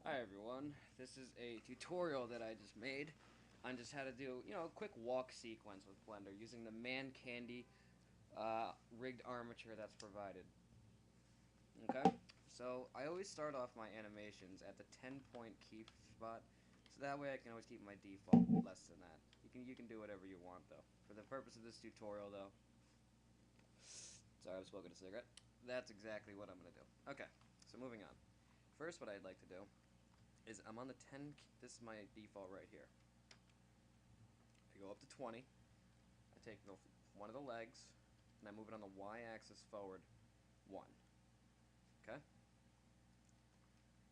Hi everyone, this is a tutorial that I just made on just how to do, a quick walk sequence with Blender using the Mancandy rigged armature that's provided. Okay, so I always start off my animations at the 10-point key spot, so that way I can always keep my default less than that. You can do whatever you want though. For the purpose of this tutorial though, sorry I was smoking a cigarette, that's exactly what I'm going to do. Okay, so moving on. First what I'd like to do is I'm on the 10, this is my default right here. I go up to 20, I take one of the legs, and I move it on the y-axis forward 1. Okay?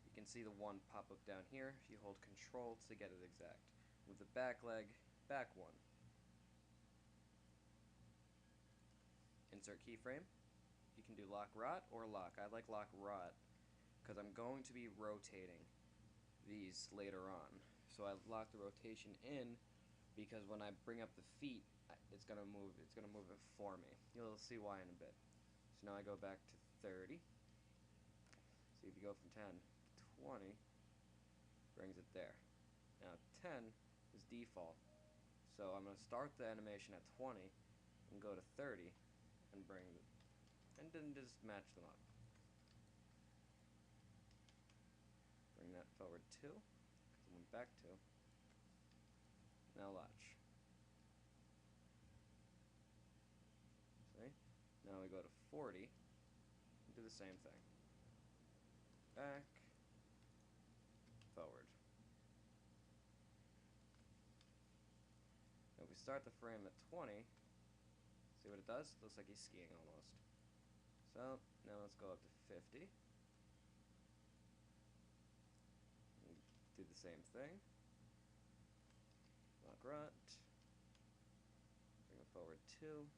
You can see the 1 pop up down here if you hold control to get it exact. Move the back leg back 1. Insert keyframe. You can do lock rot or lock. I like lock rot because I'm going to be rotating these later on. So I lock the rotation in because when I bring up the feet, it's gonna move it for me. You'll see why in a bit. So now I go back to 30. See if you go from 10 to 20, brings it there. Now 10 is default. So I'm gonna start the animation at 20 and go to 30 and bring it, and then just match them up. Bring that forward 2, because I went back 2. Now watch. See? Now we go to 40 and do the same thing. Back, forward. Now if we start the frame at 20, see what it does? It looks like he's skiing almost. So now let's go up to 50. And do the same thing. Lock rot. Bring it forward 2.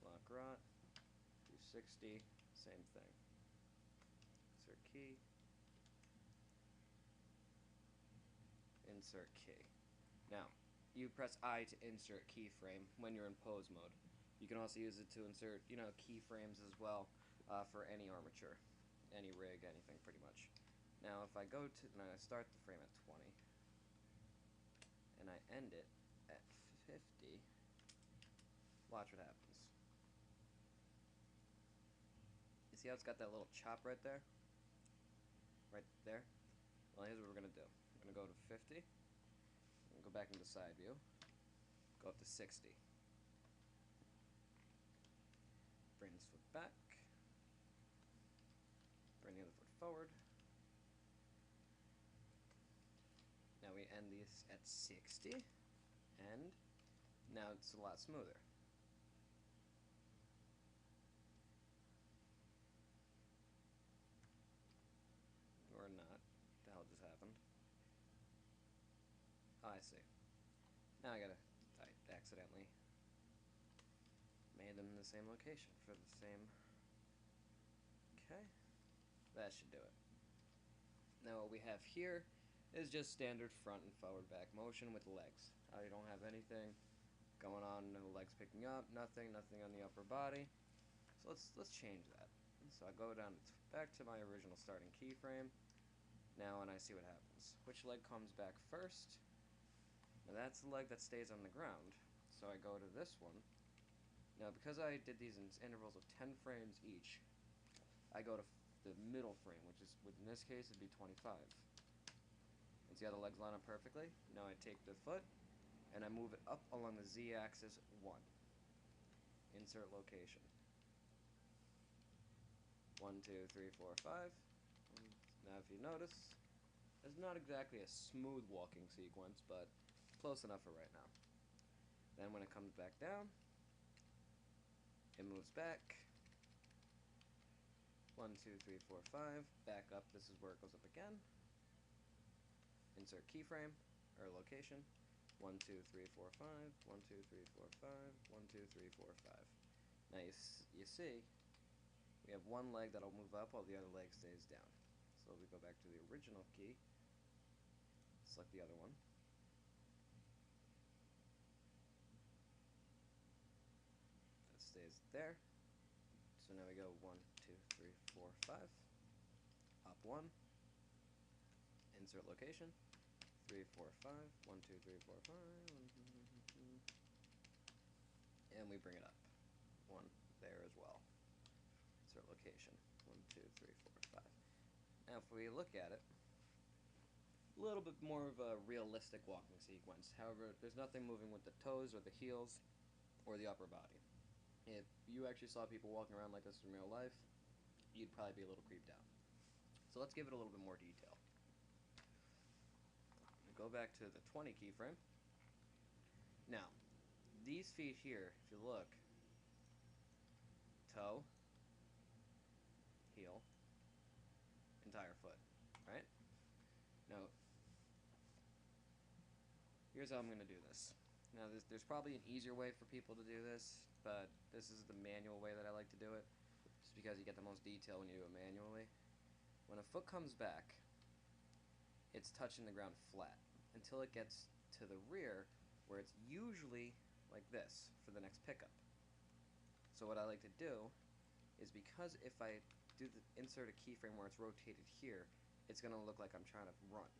Lock rot. Do 60. Same thing. Insert key. Insert key. Now, you press I to insert keyframe when you're in pose mode. You can also use it to insert, keyframes as well for any armature, any rig, anything pretty much. Now, if I go to, and I start the frame at 20, and I end it at 50, watch what happens. You see how it's got that little chop right there? Right there? Well, here's what we're going to do. We're going to go to 50, and go back into side view, go up to 60. Bring this foot back, bring the other foot forward. Now we end these at 60, and now it's a lot smoother. Or not. What the hell just happened? Oh, I see. Now I accidentally made them in the same location for the same. Okay. That should do it. Now what we have here is just standard front and forward back motion with the legs. I don't have anything going on, no legs picking up, nothing on the upper body. So let's change that. So I go down back to my original starting keyframe. Now and I see what happens. Which leg comes back first? Now that's the leg that stays on the ground. So I go to this one. Now because I did these in intervals of 10 frames each, I go to the middle frame, which is, in this case, it'd be 25. And see how the legs line up perfectly? Now I take the foot, and I move it up along the z-axis 1. Insert location. 1, 2, 3, 4, 5. Now if you notice, it's not exactly a smooth walking sequence, but close enough for right now. Then when it comes back down, it moves back. 1, 2, 3, 4, 5. Back up, this is where it goes up again. Insert keyframe, or location. 1, 2, 3, 4, 5. 1, 2, 3, 4, 5. 1, 2, 3, 4, 5. Now you see, we have one leg that'll move up while the other leg stays down. So we go back to the original key, select the other one. That stays there. So now we go 1, 2, 3, 4, 5. Up 1. insert location, 3, 4, 5, 1, 2, 3, 4, 5, and we bring it up. 1 there as well. Insert location, 1, 2, 3, 4, 5. Now if we look at it, a little bit more of a realistic walking sequence. However, there's nothing moving with the toes or the heels or the upper body. If you actually saw people walking around like this in real life, you'd probably be a little creeped out. So let's give it a little bit more detail. Go back to the 20 keyframe. Now, these feet here, if you look, toe, heel, entire foot, right? Now, here's how I'm going to do this. Now, there's probably an easier way for people to do this, but this is the manual way that I like to do it, just because you get the most detail when you do it manually. When a foot comes back, it's touching the ground flat until it gets to the rear, where it's usually like this for the next pickup. So what I like to do is, because if I do insert a keyframe where it's rotated here, it's going to look like I'm trying to run.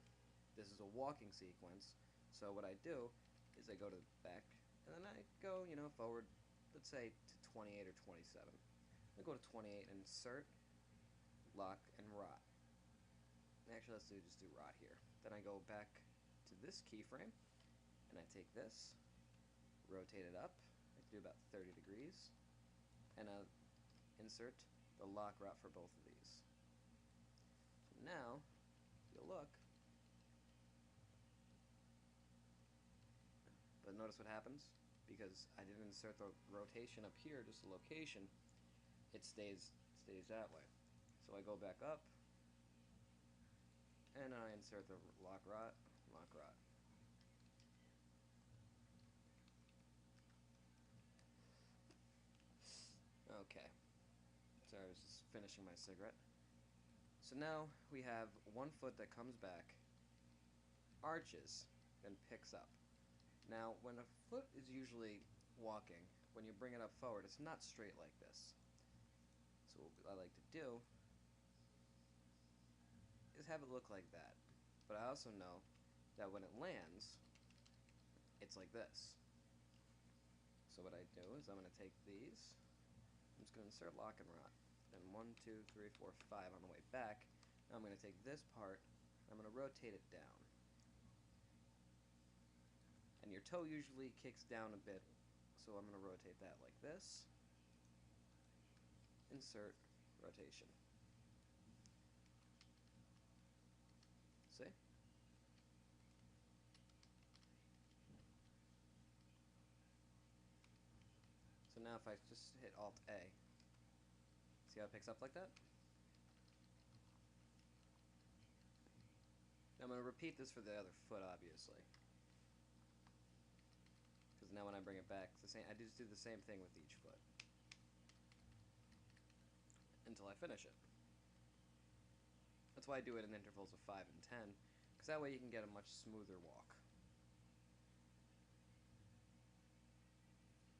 This is a walking sequence, so what I do is I go to the back, and then I go, forward, let's say to 28 or 27. I go to 28 and insert, lock, and rot. Actually, let's just do rot here. Then I go back to this keyframe, and I take this, rotate it up. I do about 30 degrees, and I insert the lock rot for both of these. So now, if you look, but notice what happens? Because I didn't insert the rotation up here, just the location, it stays that way. So I go back up, and I insert the lock rot, lock rot. Okay. Sorry, I was just finishing my cigarette. So now we have one foot that comes back, arches, then picks up. Now, when a foot is usually walking, when you bring it up forward, it's not straight like this. So what I like to do is have it look like that. But I also know that when it lands, it's like this. So what I do is I'm going to take these, I'm just going to insert lock and rot. Then 1, 2, 3, 4, 5 on the way back. Now I'm going to take this part, I'm going to rotate it down. And your toe usually kicks down a bit, so I'm going to rotate that like this. Insert, rotation. See? So now if I just hit Alt-A, see how it picks up like that? Now I'm going to repeat this for the other foot, obviously. Because now when I bring it back, it's the same. I just do the same thing with each foot. Until I finish it. That's why I do it in intervals of 5 and 10, because that way you can get a much smoother walk.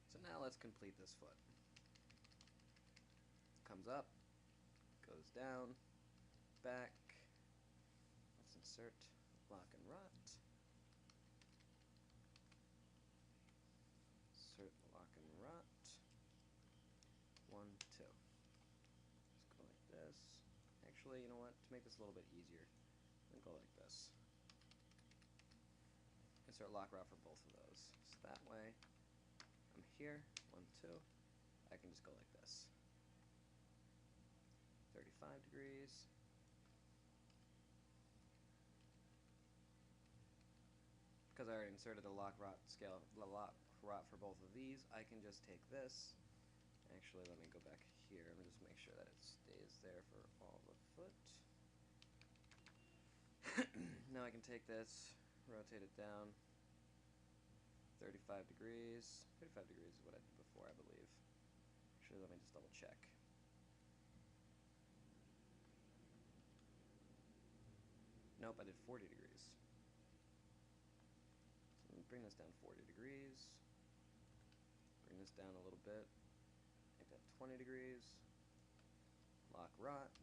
So now let's complete this foot. Comes up, goes down, back. Let's insert lock and rot. Insert lock and rot. 1, 2. Let's go like this. Actually, you know what? To make this a little bit easier, I'm going to go like this. Insert lock rot for both of those. So that way, I'm here, 1, 2. I can just go like this. 35 degrees. Because I already inserted the lock rot scale, the lock rot for both of these, I can just take this. Actually, let me go back here and just make sure that it stays there for all the foot. Now I can take this, rotate it down 35 degrees. 35 degrees is what I did before, I believe. Actually, let me just double check. Nope, I did 40 degrees. So let me bring this down 40 degrees. Bring this down a little bit. Make that 20 degrees. Lock rot.